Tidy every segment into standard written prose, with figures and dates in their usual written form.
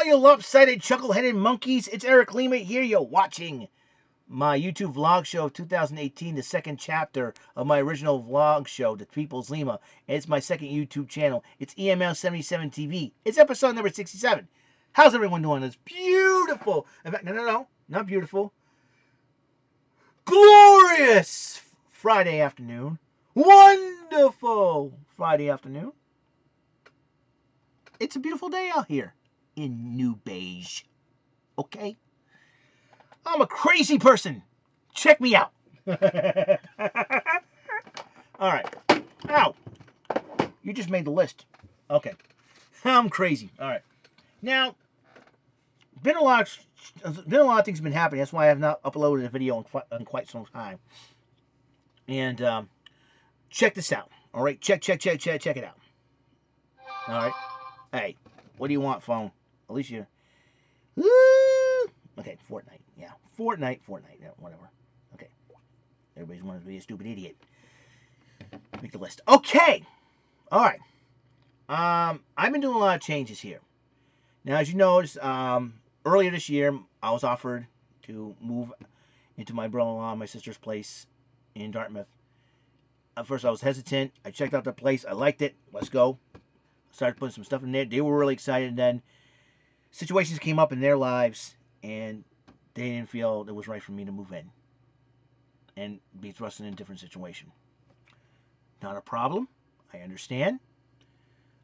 you lopsided, chuckle-headed monkeys? It's Eric Lima here. You're watching my YouTube vlog show of 2018, the second chapter of my original vlog show, The People's Lima. And it's my second YouTube channel. It's EML77 TV. It's episode number 67. How's everyone doing? It's beautiful. In fact, no, not beautiful. Glorious Friday afternoon. Wonderful Friday afternoon. It's a beautiful day out here in New Beige. Okay? I'm a crazy person. Check me out. Alright. Ow. You just made the list. Okay. I'm crazy. Alright. Now, been a lot of things been happening. That's why I have not uploaded a video in quite some time. And check this out. Alright? Check it out. Alright? Hey, what do you want, phone? At least you... Okay, Fortnite. Yeah, Fortnite. Yeah, whatever. Okay. Everybody's wanting to be a stupid idiot. Make the list. Okay. All right. I've been doing a lot of changes here. Now, as you noticed, earlier this year, I was offered to move into my brother-in-law and my sister's place in Dartmouth. At first, I was hesitant. I checked out the place. I liked it. Let's go. Started putting some stuff in there. They were really excited. And then situations came up in their lives, and they didn't feel it was right for me to move in and be thrust in a different situation. Not a problem. I understand.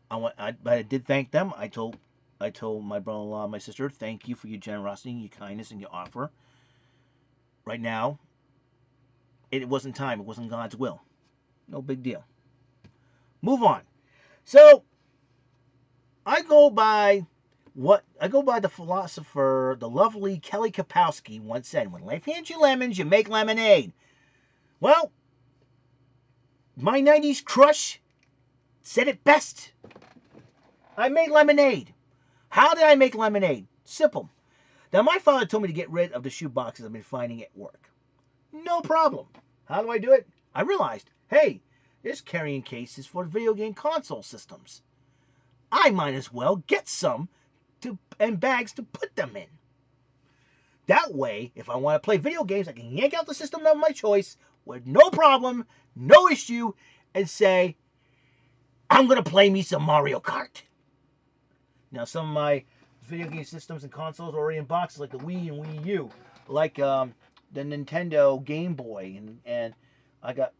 But I did thank them. I told my brother-in-law and my sister, thank you for your generosity, your kindness, and your offer. Right now, it wasn't time. It wasn't God's will. No big deal. Move on. So, I go by the philosopher, the lovely Kelly Kapowski once said, when life hands you lemons, you make lemonade. Well, my 90s crush said it best. I made lemonade. How did I make lemonade? Simple. Now, my father told me to get rid of the shoe boxes I've been finding at work. No problem. How do I do it? I realized, hey, there's carrying cases for video game console systems. I might as well get some and bags to put them in. That way, if I want to play video games, I can yank out the system of my choice with no problem, no issue, and say, I'm going to play me some Mario Kart. Now, some of my video game systems and consoles are already in boxes, like the Wii and Wii U, like the Nintendo Game Boy, and I got,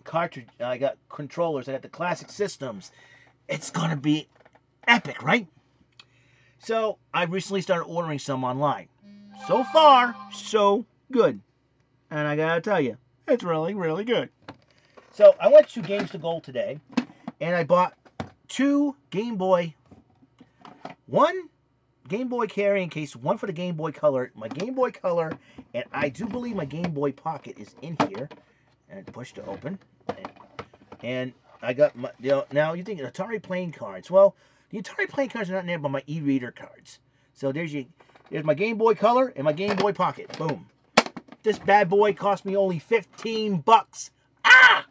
cartridge, I got controllers, I got the classic systems. It's going to be epic, right? So, I recently started ordering some online. So far, so good. And I gotta tell you, it's really, really good. So, I went to Games to Gold today, and I bought two Game Boy, one Game Boy carrying case, one for the Game Boy Color, my Game Boy Color, and I do believe my Game Boy Pocket is in here, and push to open, and I got my, now you think Atari playing cards. Well, the Atari playing cards are not in there, but my e-reader cards. So there's my Game Boy Color and my Game Boy Pocket. Boom. This bad boy cost me only 15 bucks. Ah!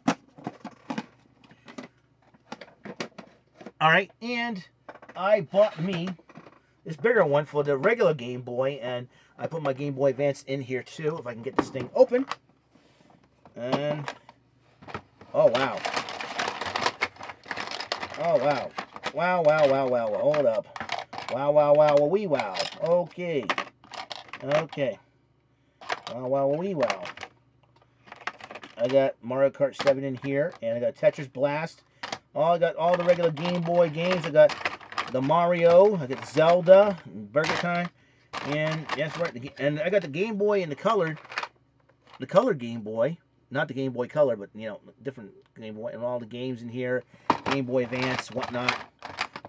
All right, and I bought me this bigger one for the regular Game Boy, and I put my Game Boy Advance in here too, if I can get this thing open. And oh wow. Oh, wow. Wow. Hold up. Wow. Wee wow. Okay. Wow. Wee wow. I got Mario Kart 7 in here, and I got Tetris Blast. I got all the regular Game Boy games. I got the Mario. I got Zelda, Burger Time, and that's right. And I got the Game Boy and the colored Game Boy. Not the Game Boy Color, but, different Game Boy, and all the games in here. Game Boy Advance, whatnot.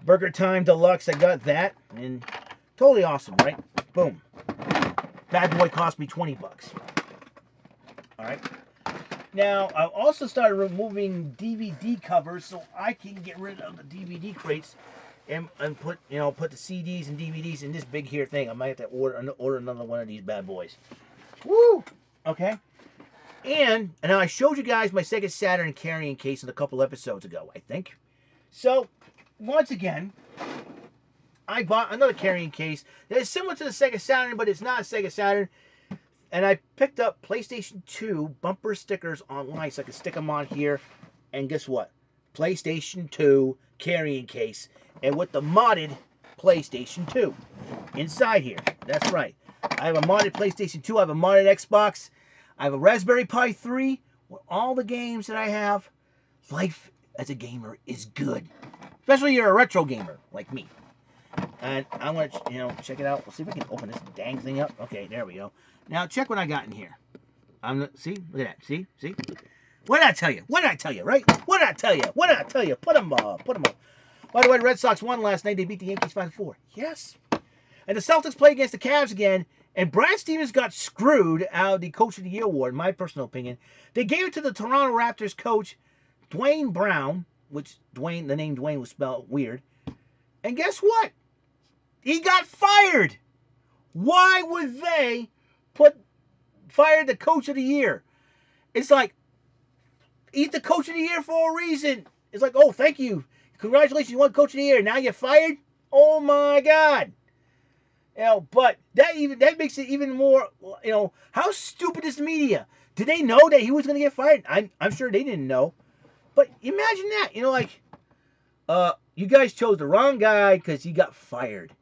Burger Time Deluxe, I got that. And totally awesome, right? Boom. Bad boy cost me 20 bucks. Alright. Now, I also started removing DVD covers so I can get rid of the DVD crates and put the CDs and DVDs in this big here thing. I might have to order another one of these bad boys. Woo! Okay. And now I showed you guys my Sega Saturn carrying case a couple episodes ago, I think. So, once again, I bought another carrying case that is similar to the Sega Saturn, but it's not a Sega Saturn. And I picked up PlayStation 2 bumper stickers online so I could stick them on here. And guess what? PlayStation 2 carrying case. And with the modded PlayStation 2 inside here. That's right. I have a modded PlayStation 2. I have a modded Xbox. I have a Raspberry Pi 3. With all the games that I have. Life as a gamer is good. Especially if you're a retro gamer like me. And I want to, check it out. We'll see if we can open this dang thing up. Okay, there we go. Now, check what I got in here. See? Look at that. See? What did I tell you? What did I tell you, right? What did I tell you? What did I tell you? Put them up. By the way, the Red Sox won last night. They beat the Yankees 5-4. Yes. And the Celtics play against the Cavs again. And Brad Stevens got screwed out of the Coach of the Year award, in my personal opinion. They gave it to the Toronto Raptors coach, Dwayne Brown, which the name Dwayne was spelled weird. And guess what? He got fired. Why would they fire the Coach of the Year? It's like, he's the Coach of the Year for a reason. It's like, oh, thank you. Congratulations, you won Coach of the Year. Now you're fired? Oh, my God. But that makes it even more, how stupid is the media? Did they know that he was going to get fired? I'm sure they didn't know. But imagine that. You guys chose the wrong guy because he got fired.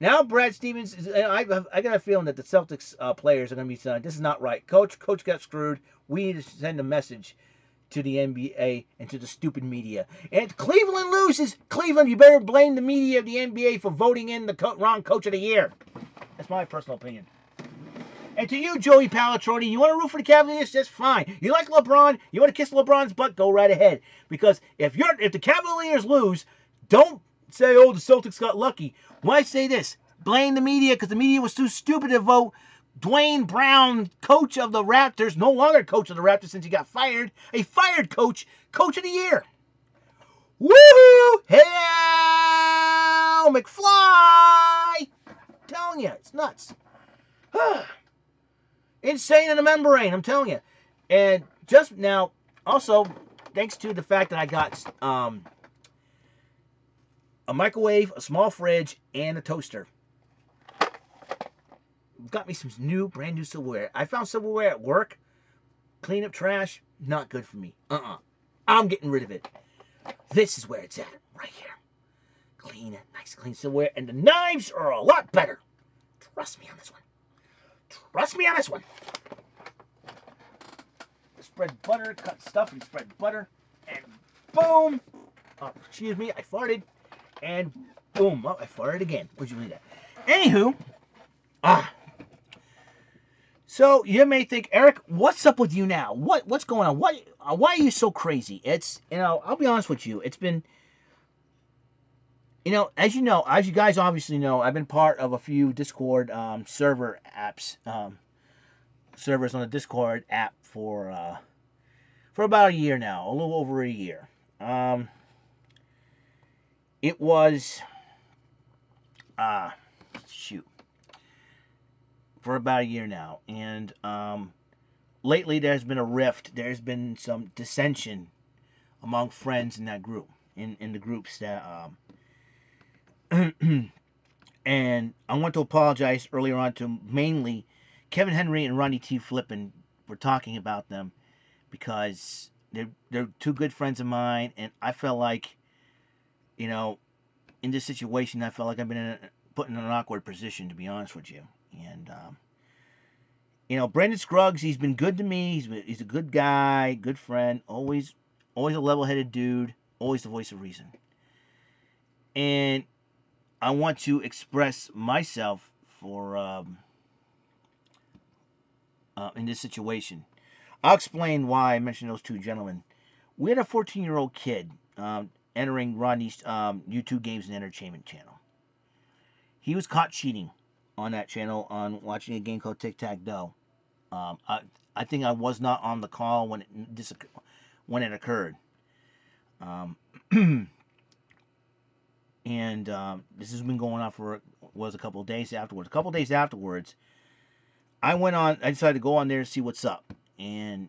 Now Brad Stevens, I got a feeling that the Celtics players are going to be saying, this is not right. Coach got screwed. We need to send a message to the NBA and to the stupid media. And if Cleveland loses, Cleveland, you better blame the media of the NBA for voting in the wrong Coach of the Year. That's my personal opinion. And to you, Joey Palatroni, you want to root for the Cavaliers? That's fine. You like LeBron? You want to kiss LeBron's butt? Go right ahead. Because if the Cavaliers lose, don't say, oh, the Celtics got lucky. Why say this? Blame the media because the media was too stupid to vote Dwayne Brown, coach of the Raptors, no longer coach of the Raptors since he got fired. A fired coach of the year. Woohoo! Hell, McFly! I'm telling you, it's nuts. Insane in the membrane, I'm telling you. And just now, also, thanks to the fact that I got a microwave, a small fridge, and a toaster. Got me some brand new silverware. I found silverware at work. Clean up trash, not good for me. I'm getting rid of it. This is where it's at, right here. Clean, nice clean silverware. And the knives are a lot better. Trust me on this one. Trust me on this one. Spread butter, cut stuff and spread butter. And boom. Oh, excuse me, I farted. And boom. Oh, I farted again. Would you believe that? Anywho. So you may think, Eric, what's up with you now? What's going on? Why are you so crazy? It's, I'll be honest with you. It's been, as you guys obviously know, I've been part of a few Discord server apps, servers on the Discord app for about a year now, a little over a year. It was, for about a year now, and lately there's been a rift. There's been some dissension among friends in that group, in the groups that and I want to apologize earlier on to mainly Kevin Henry and Ronnie T. Flippin for talking about them, because they're two good friends of mine, and I felt like, in this situation, I felt like I've been put in an awkward position, to be honest with you. And, Brendan Scruggs, he's been good to me. He's a good guy, good friend, always a level-headed dude, always the voice of reason. And I want to express myself for, in this situation. I'll explain why I mentioned those two gentlemen. We had a 14-year-old kid entering Rodney's YouTube Games and Entertainment channel. He was caught cheating on that channel on watching a game called Tic-Tac-Doe. I think I was not on the call when it occurred. And this has been going on for a couple of days afterwards. A couple of days afterwards, I decided to go on there and see what's up. And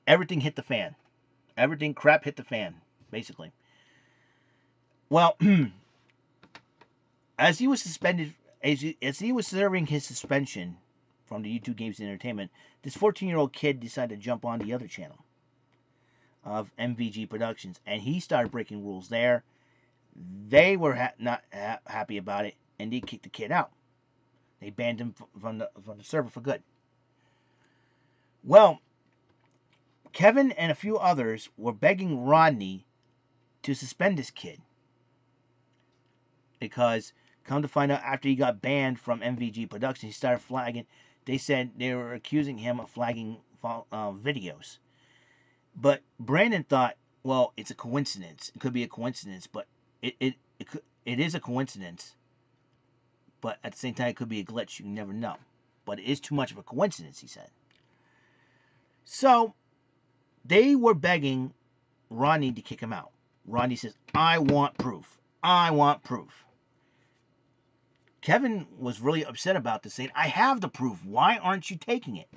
everything hit the fan. Crap hit the fan, basically. Well, as he was suspended, as he was serving his suspension from the YouTube Games and Entertainment, this 14-year-old kid decided to jump on the other channel of MVG Productions, and he started breaking rules there. They were not happy about it, and they kicked the kid out. They banned him from the server for good. Well, Kevin and a few others were begging Rodney to suspend this kid, because come to find out, after he got banned from MVG Productions, he started flagging. They said they were accusing him of flagging videos. But Brandon thought, well, it's a coincidence. It could be a coincidence, but it is a coincidence. But at the same time, it could be a glitch. You never know. But it is too much of a coincidence, he said. So they were begging Rodney to kick him out. Rodney says, I want proof. I want proof. Kevin was really upset about this, saying, I have the proof. Why aren't you taking it?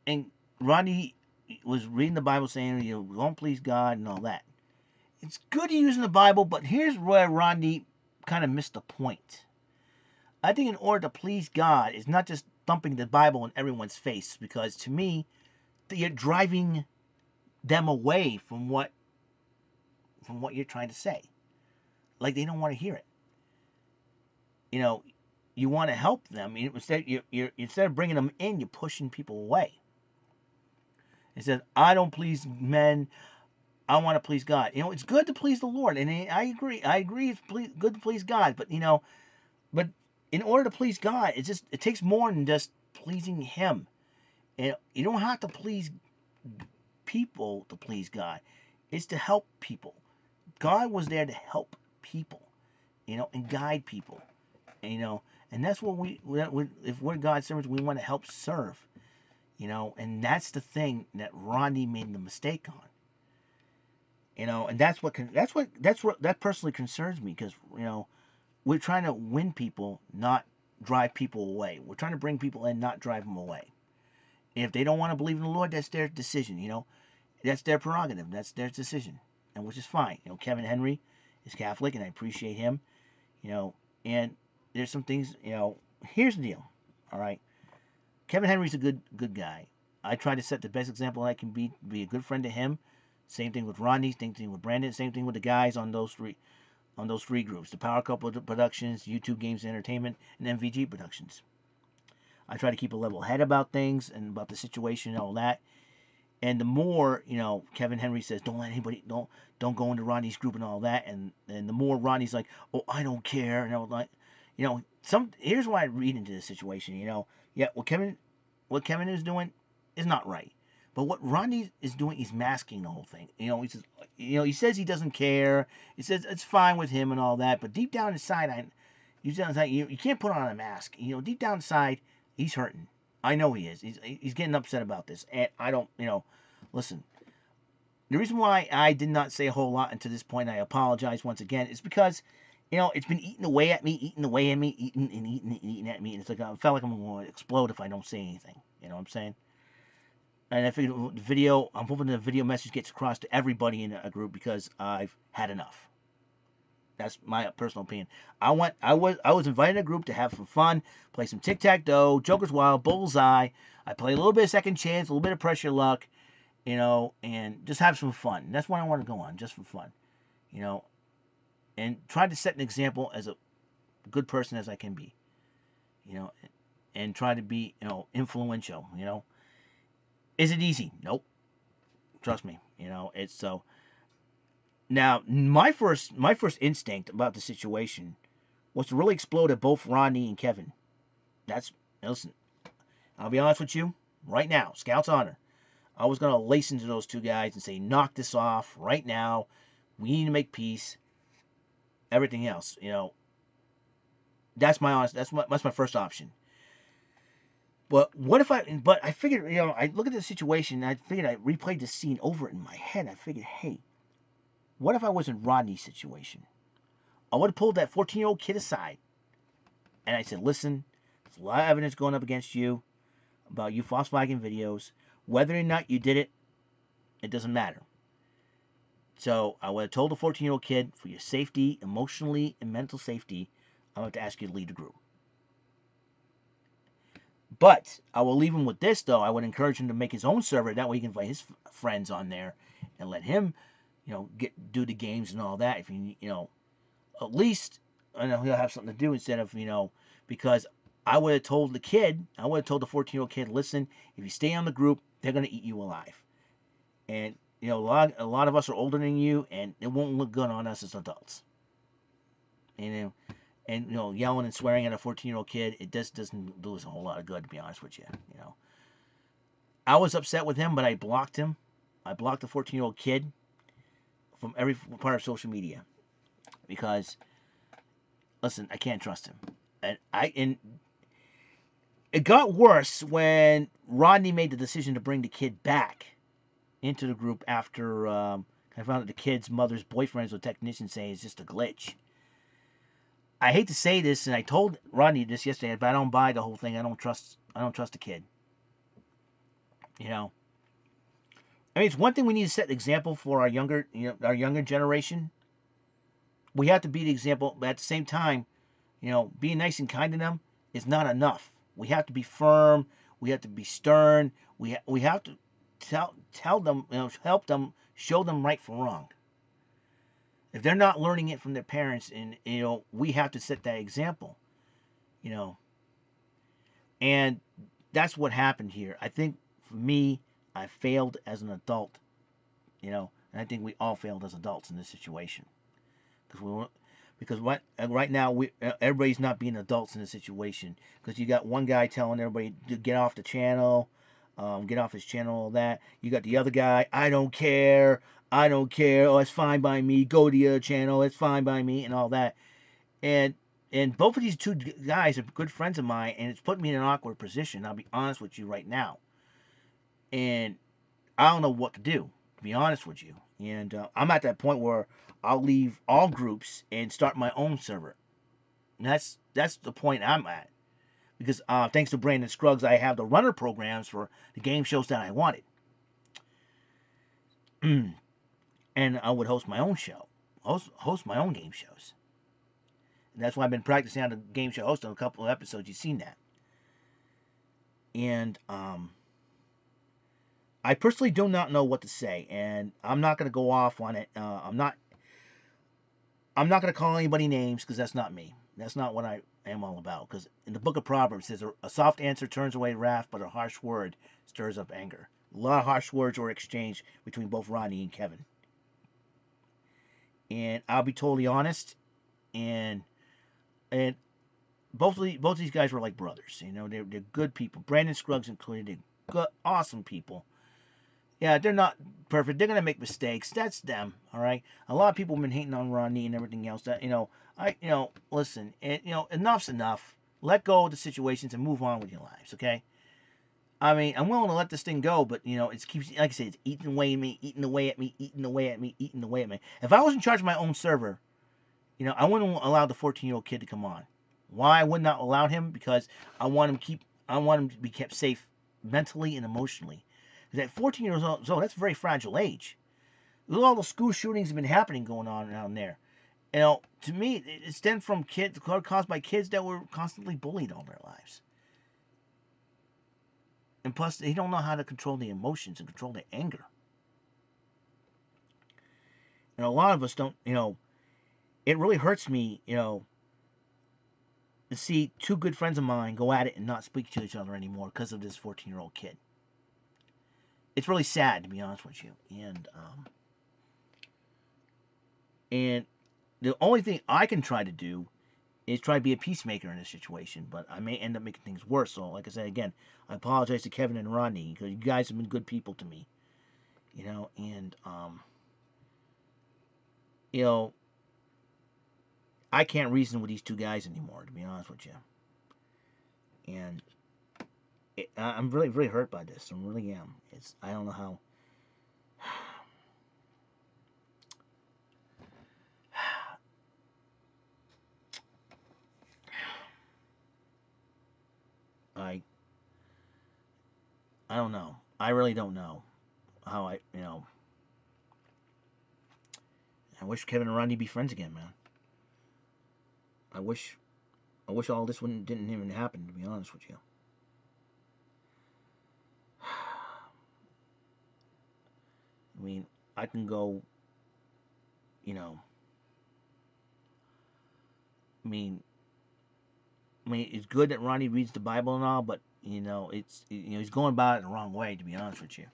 And Rodney was reading the Bible, saying, you know, don't please God and all that. It's good using the Bible, but here's where Rodney kind of missed the point. I think in order to please God, it's not just thumping the Bible in everyone's face, because to me, you're driving them away from what you're trying to say. Like they don't want to hear it. You know, you want to help them. Instead of bringing them in, you're pushing people away. It says, I don't please men, I want to please God. You know, it's good to please the Lord, and I agree. It's good to please God, but you know, but in order to please God, it takes more than just pleasing Him. And you don't have to please people to please God. It's to help people. God was there to help people, you know, and guide people, and, you know, and that's what if we're God's servants, we want to help serve, you know, and that's the thing that Rodney made the mistake on. You know, and that's what personally concerns me, because, you know, we're trying to win people, not drive people away. We're trying to bring people in, not drive them away. If they don't want to believe in the Lord, that's their decision, you know. That's their prerogative. That's their decision, and which is fine. You know, Kevin Henry is Catholic, and I appreciate him, you know, and there's some things, you know, here's the deal, all right? Kevin Henry's a good guy. I try to set the best example I can be a good friend to him. Same thing with Rodney, same thing with Brandon, same thing with the guys on those three groups, the Power Couple Productions, YouTube Games and Entertainment, and MVG Productions. I try to keep a level head about things and about the situation and all that. And the more, you know, Kevin Henry says, don't let anybody, don't go into Rodney's group and all that, and the more Rodney's like, oh, I don't care, and I was like, you know, here's why I read into this situation, you know. Yeah, what Kevin is doing is not right. But what Rodney is doing, he's masking the whole thing. You know, he says he doesn't care. He says it's fine with him and all that. But deep down inside, you can't put on a mask. You know, deep down inside, he's hurting. I know he is. He's getting upset about this. And I don't, you know, listen. The reason why I did not say a whole lot until this point, I apologize once again, is because, you know, it's been eating away at me, eating at me. And it's like, I felt like I'm going to explode if I don't say anything. You know what I'm saying? And I figured I'm hoping the video message gets across to everybody in a group, because I've had enough. That's my personal opinion. I was invited in a group to have some fun, play some tic-tac-toe, Joker's Wild, Bullseye. I play a little bit of Second Chance, a little bit of Pressure Luck, you know, and just have some fun. That's what I want to go on, just for fun, you know, and try to set an example as a good person as I can be, you know, and try to be, you know, influential, you know. Is it easy? Nope. Trust me. You know, it's so. Now, my first instinct about the situation was to really explode at both Rodney and Kevin. Listen, I'll be honest with you, right now, Scout's honor, I was going to lace into those two guys and say, knock this off right now. We need to make peace. Everything else, you know, that's my first option. But I figured, you know, I look at the situation, and I figured I replayed the scene over in my head. I figured, hey, what if I was in Rodney's situation? I would have pulled that 14-year-old kid aside, and I said, listen, there's a lot of evidence going up against you about you false flagging videos. Whether or not you did it, it doesn't matter. So I would have told the 14-year-old kid, for your safety, emotionally and mental safety, I'm going to ask you to lead the group. But I will leave him with this, though. I would encourage him to make his own server. That way he can invite his friends on there and let him, do the games and all that. If at least he'll have something to do instead of, because I would have told the 14-year-old kid, listen, if you stay on the group, they're going to eat you alive. And, a lot of us are older than you, and it won't look good on us as adults. And yelling and swearing at a 14-year-old kid, it just doesn't do us a whole lot of good, to be honest with you. I was upset with him, but I blocked him. I blocked the 14-year-old kid from every part of social media because, listen, I can't trust him. And it got worse when Rodney made the decision to bring the kid back into the group after I found out the kid's mother's boyfriend was a technician saying it's just a glitch. I hate to say this, and I told Rodney this yesterday, but I don't buy the whole thing. I don't trust the kid. I mean, it's one thing we need to set an example for our younger generation. We have to be the example, but at the same time, being nice and kind to them is not enough. We have to be firm. We have to be stern. We have to tell them, help them, show them right from wrong. If they're not learning it from their parents, and we have to set that example, and that's what happened here. I think for me, I failed as an adult, and I think we all failed as adults in this situation because right now everybody's not being adults in this situation because you got one guy telling everybody to get off the channel, get off his channel, all that. You got the other guy, I don't care. Oh, it's fine by me. Go to the other channel. It's fine by me, and all that. And both of these two guys are good friends of mine, and it's put me in an awkward position. I'll be honest with you right now. And I don't know what to do, to be honest with you. And I'm at that point where I'll leave all groups and start my own server. And that's the point I'm at. Because thanks to Brandon Scruggs, I have the runner programs for the game shows that I wanted. And I would host my own show, host my own game shows. And that's why I've been practicing on the game show host on a couple of episodes. You've seen that. And I personally do not know what to say, and I'm not going to go off on it. I'm not going to call anybody names because that's not me. That's not what I am all about. Because in the book of Proverbs, it says a soft answer turns away wrath, but a harsh word stirs up anger. A lot of harsh words were exchanged between both Rodney and Kevin. And I'll be totally honest, and both of these guys were like brothers. They're good people. Brandon Scruggs included. They're good, awesome people. Yeah, they're not perfect. They're gonna make mistakes. That's them. All right. A lot of people have been hating on Rodney and everything else. That listen. And enough's enough. Let go of the situations and move on with your lives. Okay. I mean, I'm willing to let this thing go, but it keeps, like I said, it's eating away at me, eating away at me, eating away at me, eating away at me. If I was in charge of my own server, I wouldn't allow the 14-year-old kid to come on. Why I would not allow him? Because I want him to be kept safe mentally and emotionally. Because at 14 years old, that's a very fragile age. Look at all the school shootings have been happening going on around there. To me, it stemmed from kids caused by kids that were constantly bullied all their lives. And plus, they don't know how to control their emotions and control their anger. And a lot of us don't, it really hurts me, to see two good friends of mine go at it and not speak to each other anymore because of this 14-year-old kid. It's really sad, to be honest with you. And the only thing I can try to do is try to be a peacemaker in this situation, but I may end up making things worse. So, like I said, again, I apologize to Kevin and Rodney because you guys have been good people to me, and I can't reason with these two guys anymore, to be honest with you. And I'm really, really hurt by this. I really am. I don't know how. I don't know. I really don't know how I wish Kevin and Rodney be friends again, man. I wish all this didn't even happen, to be honest with you. I mean, I can go, you know, I mean, it's good that Ronnie reads the Bible and all, but he's going about it the wrong way, to be honest with you.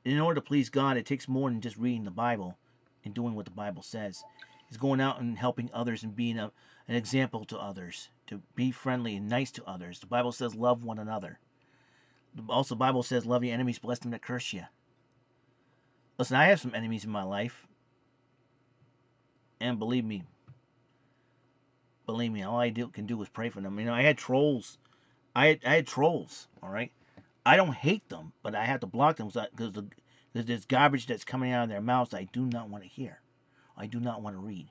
In order to please God, it takes more than just reading the Bible and doing what the Bible says. It's going out and helping others and being an example to others, to be friendly and nice to others. The Bible says love one another. Also, the Bible says love your enemies, bless them that curse you. Listen, I have some enemies in my life, and believe me, all I can do is pray for them. I had trolls. I had trolls, all right? I don't hate them, but I have to block them because there's garbage that's coming out of their mouths I do not want to hear. I do not want to read.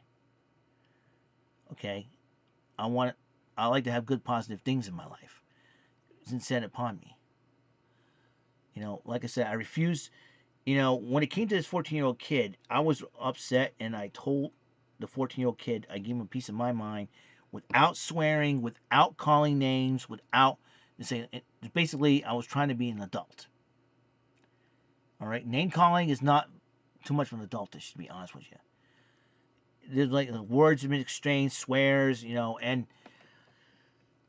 Okay? I like to have good, positive things in my life. It's set upon me. Like I said, I refused. When it came to this 14-year-old kid, I was upset, and I told the 14-year-old kid, I gave him a piece of my mind without swearing, without calling names, without saying. Basically, I was trying to be an adult. All right? Name calling is not too much of an adultish, to be honest with you. There's like words have been exchanged, swears, and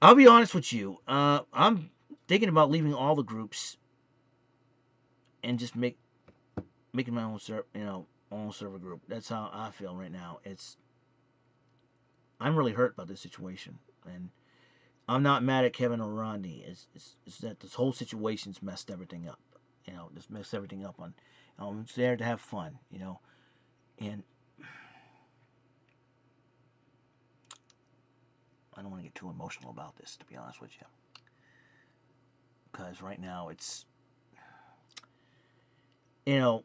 I'll be honest with you. I'm thinking about leaving all the groups and just making my own server group. That's how I feel right now. I'm really hurt about this situation, and I'm not mad at Kevin or Rodney. It's that this whole situation's messed everything up. Just messed everything up. It's there to have fun, and I don't want to get too emotional about this, to be honest with you, because right now it's, I'm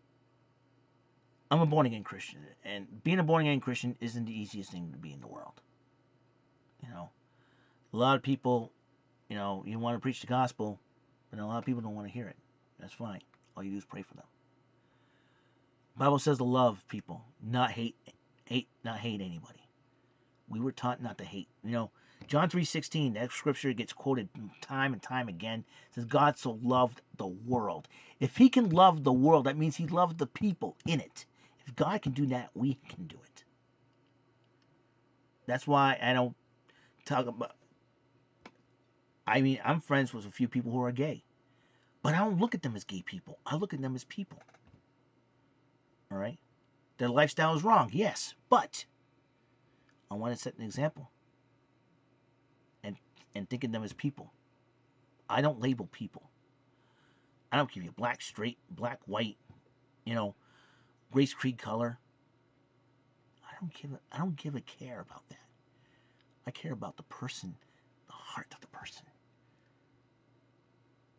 a born-again Christian, and being a born-again Christian isn't the easiest thing to be in the world. A lot of people, you want to preach the gospel, but a lot of people don't want to hear it. That's fine. All you do is pray for them. The Bible says to love people, not hate anybody. We were taught not to hate. John 3:16, that scripture gets quoted time and time again. It says, God so loved the world. If he can love the world, that means he loved the people in it. If God can do that, we can do it. That's why I don't talk about... I'm friends with a few people who are gay. But I don't look at them as gay people. I look at them as people. All right? Their lifestyle is wrong, yes. But I want to set an example. And think of them as people. I don't label people. I don't give you black, straight, black, white, race, creed, color. I don't give a care about that. I care about the person, the heart of the person.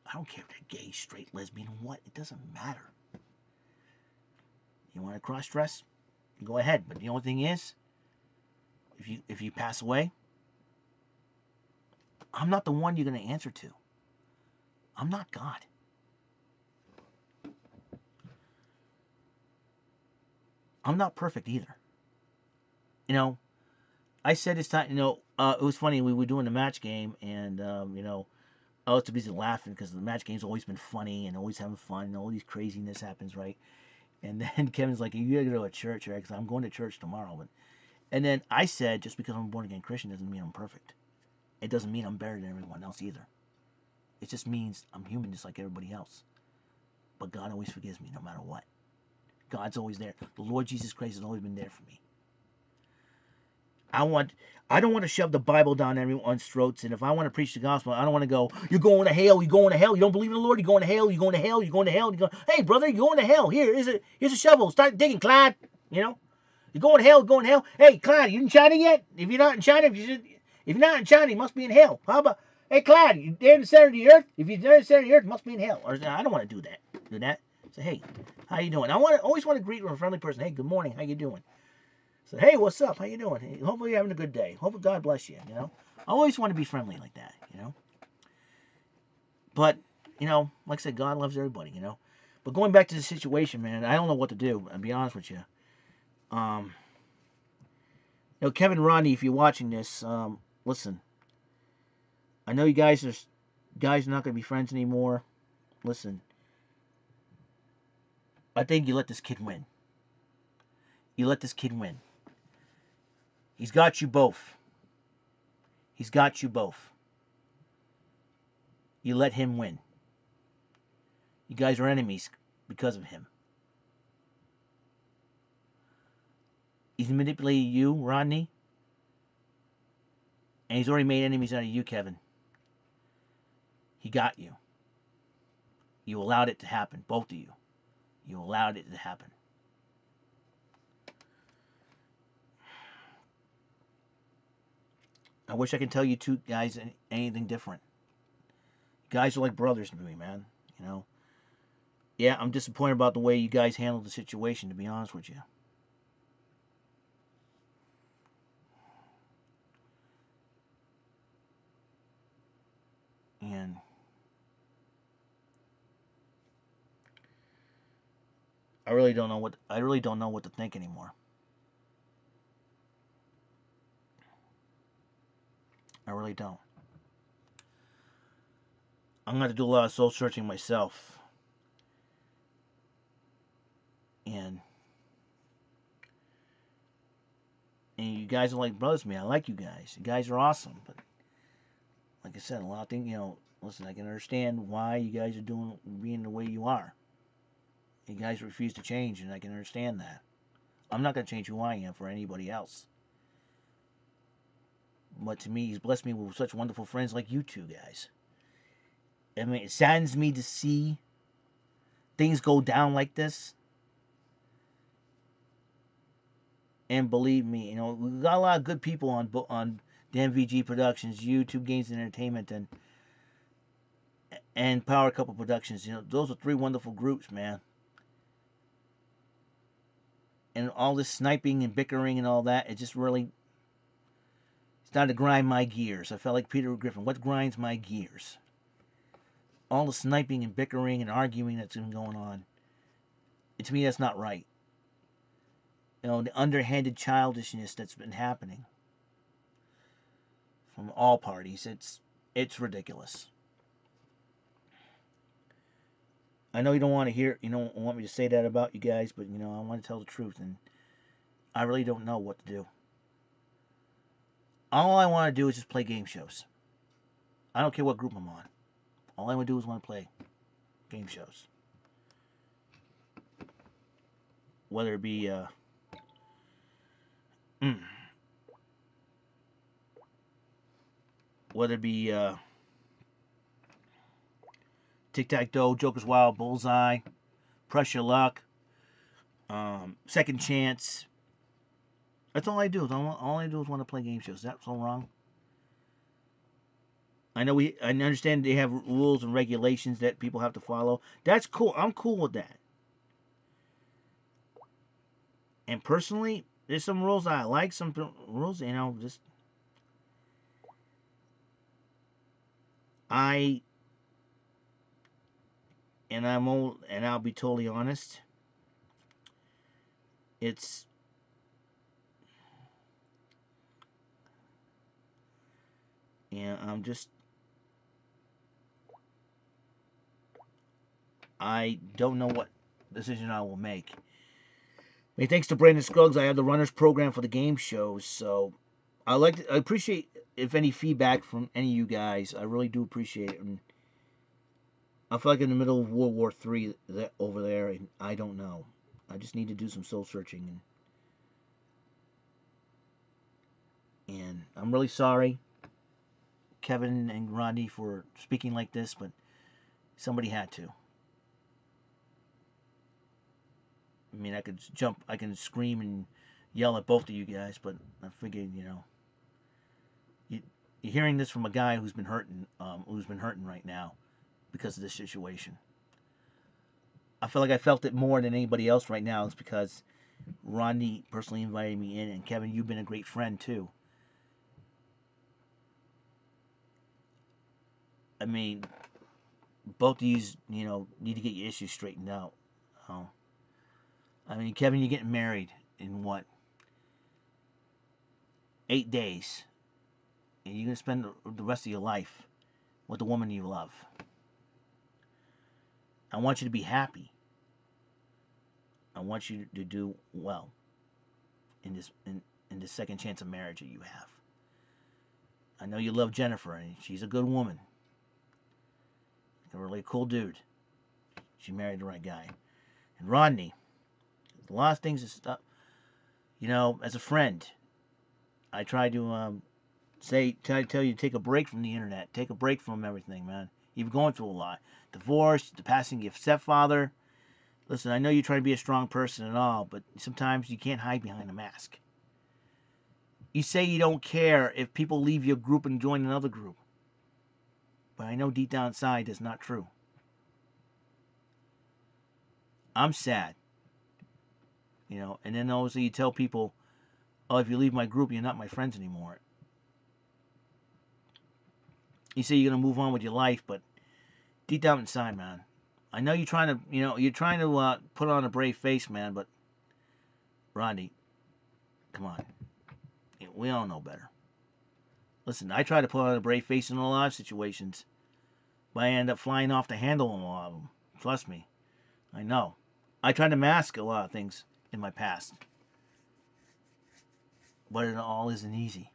I don't care if they're gay, straight, lesbian, what. It doesn't matter. You want to cross-dress? Go ahead. But the only thing is, if you pass away, I'm not the one you're going to answer to. I'm not God. I'm not perfect either. I said this time, it was funny, we were doing the match game, and, I was too busy laughing because the match game's always been funny and always having fun, and all these craziness happens, right? And then Kevin's like, you gotta go to church, right? Because I'm going to church tomorrow. And then I said, just because I'm a born-again Christian doesn't mean I'm perfect. It doesn't mean I'm better than everyone else either. It just means I'm human just like everybody else. But God always forgives me no matter what. God's always there. The Lord Jesus Christ has always been there for me. I don't want to shove the Bible down everyone's throats, and if I want to preach the gospel, I don't want to go, you're going to hell, you're going to hell, you don't believe in the Lord, you're going to hell, you're going to hell, you're going to hell, hey brother, you're going to hell, here's a shovel, start digging, Clyde, you're going to hell, going to hell, hey Clyde, you in China yet? If you're not in China, if you're not in China, you must be in hell. How about, hey Clyde, you're there in the center of the earth? If you're there in the center of the earth, you must be in hell. Or I don't want to do that. Say, hey, how you doing? I always want to greet with a friendly person. Hey, good morning, how you doing? So, hey, what's up? How you doing? Hey, hopefully you're having a good day. Hopefully God bless you, I always want to be friendly like that, But, like I said, God loves everybody, But But going back to the situation, man, I don't know what to do. I'll be honest with you. Um, Kevin, Rodney, if you're watching this, listen. I know you guys are not going to be friends anymore. Listen, I think you let this kid win. You let this kid win. He's got you both. He's got you both. You let him win. You guys are enemies because of him. He's manipulated you, Rodney. And he's already made enemies out of you, Kevin. He got you. You allowed it to happen, both of you. You allowed it to happen. I wish I could tell you two guys anything different. You guys are like brothers to me, man. You know? Yeah, I'm disappointed about the way you guys handled the situation, to be honest with you. And I really don't know what to think anymore. I really don't. I'm going to do a lot of soul searching myself. And you guys are like brothers to me. I like you guys. You guys are awesome. But like I said, a lot of things, listen, I can understand why you guys are being the way you are. You guys refuse to change, and I can understand that. I'm not going to change who I am for anybody else. But to me, he's blessed me with such wonderful friends like you two guys. I mean, it saddens me to see things go down like this. And believe me, we got a lot of good people on the MVG Productions, YouTube Games and Entertainment, and Power Couple Productions. Those are three wonderful groups, man. And all this sniping and bickering and all that, it just really started to grind my gears. I felt like Peter Griffin. What grinds my gears? All the sniping and bickering and arguing that's been going on. To me, that's not right. The underhanded childishness that's been happening from all parties. It's ridiculous. I know you don't want to hear, you don't want me to say that about you guys, but I want to tell the truth, and I really don't know what to do. All I want to do is just play game shows. I don't care what group I'm on. All I want to do is want to play game shows. Whether it be Tic-Tac-Toe, Joker's Wild, Bullseye, Press Your Luck, Second Chance. That's all I do. All I do is want to play game shows. Is that so wrong? I understand they have rules and regulations that people have to follow. That's cool. I'm cool with that. And personally, there's some rules I like. Some rules, just and I'll be totally honest. I don't know what decision I will make. Hey, thanks to Brandon Scruggs, I have the runners program for the game shows, so I appreciate if any feedback from any of you guys. I really do appreciate it. And I feel like in the middle of World War III over there, and I don't know. I just need to do some soul searching, and I'm really sorry, Kevin and Rodney, for speaking like this, but somebody had to. I mean, I can scream and yell at both of you guys, but I figured, you're hearing this from a guy who's been hurting right now because of this situation. I feel like I felt it more than anybody else right now. It's because Rodney personally invited me in, and Kevin, you've been a great friend too. I mean, both of you, need to get your issues straightened out. Oh, I mean, Kevin, you're getting married in what? 8 days, and you're gonna spend the rest of your life with the woman you love. I want you to be happy. I want you to do well in this second chance of marriage that you have. I know you love Jennifer, and she's a good woman. A really cool dude. She married the right guy. And Rodney, a lot of things that stuff. You know, as a friend, I try to try to tell you to take a break from the internet, take a break from everything, man. You've going through a lot. Divorce, the passing of your stepfather. Listen, I know you try to be a strong person and all, but sometimes you can't hide behind a mask. You say you don't care if people leave your group and join another group. But I know deep down inside that's not true. I'm sad. You know, and then obviously you tell people, oh, if you leave my group, you're not my friends anymore. You say you're going to move on with your life, but deep down inside, man, I know you're trying to put on a brave face, man, but Rodney, come on. We all know better. Listen, I try to put on a brave face in a lot of situations, but I end up flying off the handle in a lot of them. Trust me. I know. I try to mask a lot of things in my past, but it all isn't easy.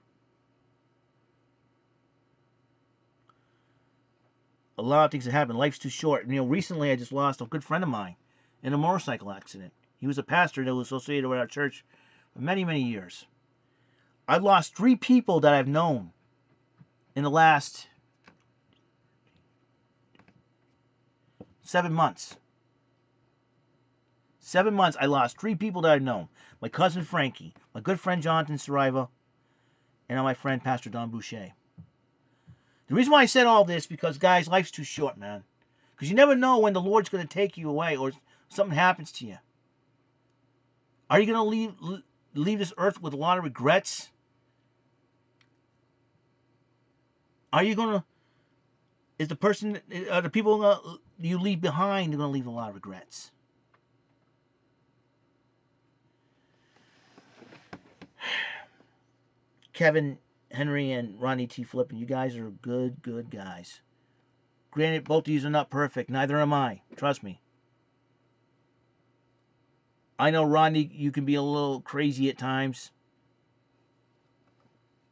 A lot of things that happen. Life's too short. You know, recently I just lost a good friend of mine in a motorcycle accident. He was a pastor that was associated with our church for many, many years. I've lost 3 people that I've known in the last 7 months. 7 months, I lost 3 people that I've known. My cousin Frankie, my good friend Jonathan Sariva, and my friend Pastor Don Boucher. The reason why I said all this, because, guys, life's too short, man. Because you never know when the Lord's going to take you away or something happens to you. Are you going to leave this earth with a lot of regrets? Are you going to... Are the people you leave behind going to leave a lot of regrets? Kevin, Henry, and Ronnie T. Flippin, you guys are good, good guys. Granted, both of you are not perfect. Neither am I. Trust me. I know, Rodney, you can be a little crazy at times.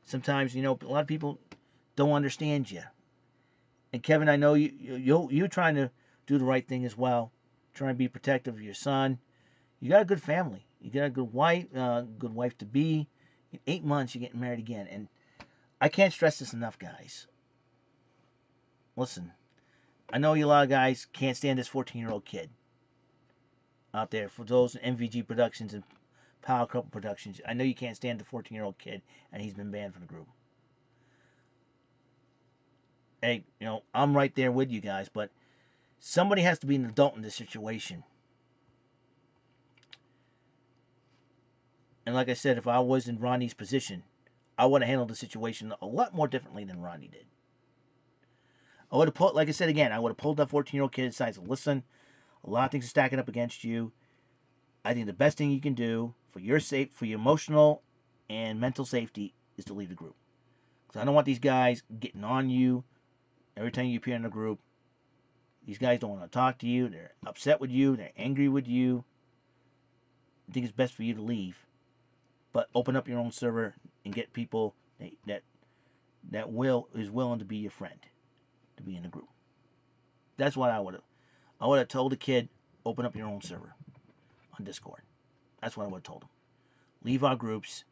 Sometimes, you know, a lot of people don't understand you. And Kevin, I know you're trying to do the right thing as well. Trying to be protective of your son. You got a good family. You got a good wife to be. In 8 months, you're getting married again. And I can't stress this enough, guys. Listen, I know a lot of guys can't stand this 14-year-old kid out there. For those MVG Productions and Power Couple Productions, I know you can't stand the 14-year-old kid, and he's been banned from the group. Hey, you know, I'm right there with you guys, but somebody has to be an adult in this situation. And like I said, if I was in Ronnie's position, I would have handled the situation a lot more differently than Ronnie did. I would have pulled, like I said again, I would have pulled that 14-year-old kid aside and said, listen, a lot of things are stacking up against you. I think the best thing you can do for your emotional and mental safety is to leave the group. Because I don't want these guys getting on you every time you appear in the group. These guys don't want to talk to you. They're upset with you. They're angry with you. I think it's best for you to leave. But open up your own server and get people that is willing to be your friend, to be in the group. That's what I would have told the kid, open up your own server on Discord. That's what I would have told him. Leave our groups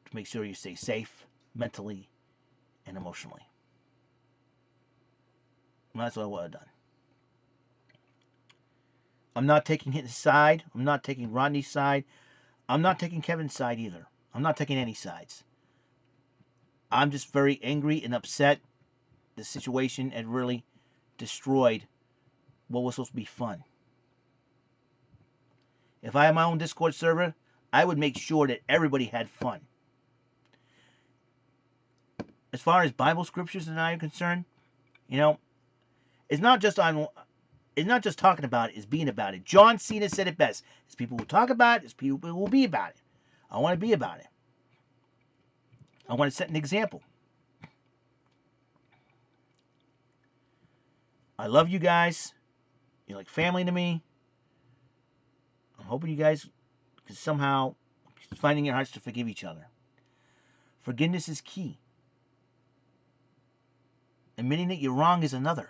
to make sure you stay safe mentally and emotionally. And that's what I would have done. I'm not taking his side. I'm not taking Rodney's side. I'm not taking Kevin's side either. I'm not taking any sides. I'm just very angry and upset. The situation had really destroyed what was supposed to be fun. If I had my own Discord server, I would make sure that everybody had fun. As far as Bible scriptures and I are concerned, you know, it's not just on It's not just talking about it, it's being about it. John Cena said it best. It's people who talk about it, it's people who will be about it. I want to be about it. I want to set an example. I love you guys. You're like family to me. I'm hoping you guys can somehow find in your hearts to forgive each other. Forgiveness is key. Admitting that you're wrong is another.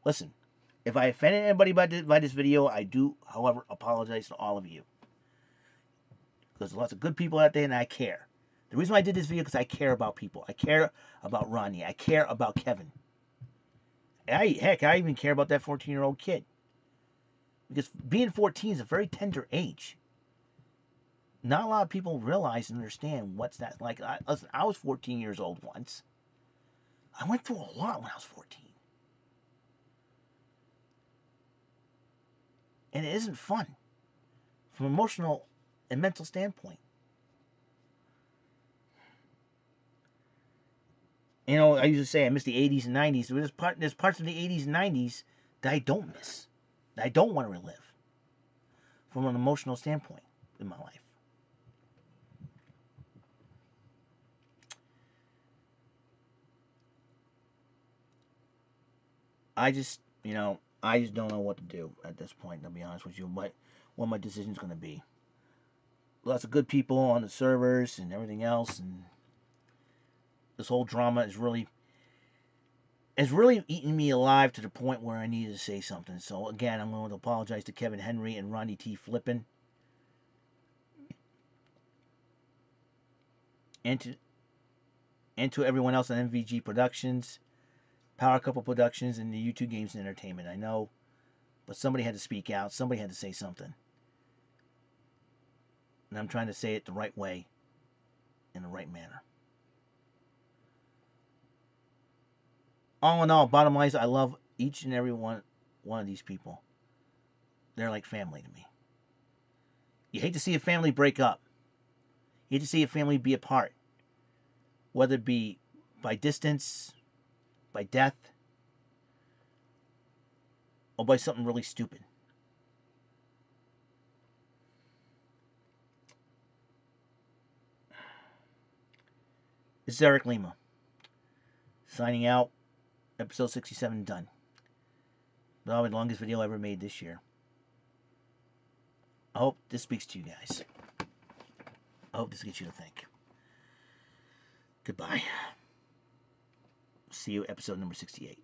Listen, if I offended anybody by this video, I do, however, apologize to all of you. Because there's lots of good people out there and I care. The reason why I did this video is because I care about people. I care about Ronnie. I care about Kevin. Heck, I even care about that 14-year-old kid. Because being 14 is a very tender age. Not a lot of people realize and understand what's that like. Listen, I was 14 years old once. I went through a lot when I was 14. And it isn't fun from an emotional and mental standpoint. You know, I used to say I miss the 80s and 90s. There's parts of the 80s and 90s that I don't miss, that I don't want to relive from an emotional standpoint in my life. I just don't know what to do at this point, to be honest with you, what my decision's going to be. Lots of good people on the servers and everything else, and this whole drama is really eating me alive to the point where I needed to say something. So again, I'm going to apologize to Kevin Henry and Ronnie T. Flippin. And to everyone else on MVG Productions, Power Couple Productions, and the YouTube Games and Entertainment. I know, but somebody had to speak out. Somebody had to say something. And I'm trying to say it the right way, in the right manner. All in all, bottom line is I love each and every one of these people. They're like family to me. You hate to see a family break up. You hate to see a family be apart. Whether it be by distance, by death, or by something really stupid. This is Eric Lima. Signing out. Episode 67 done. Probably the longest video I ever made this year. I hope this speaks to you guys. I hope this gets you to think. Goodbye. See you episode number 68.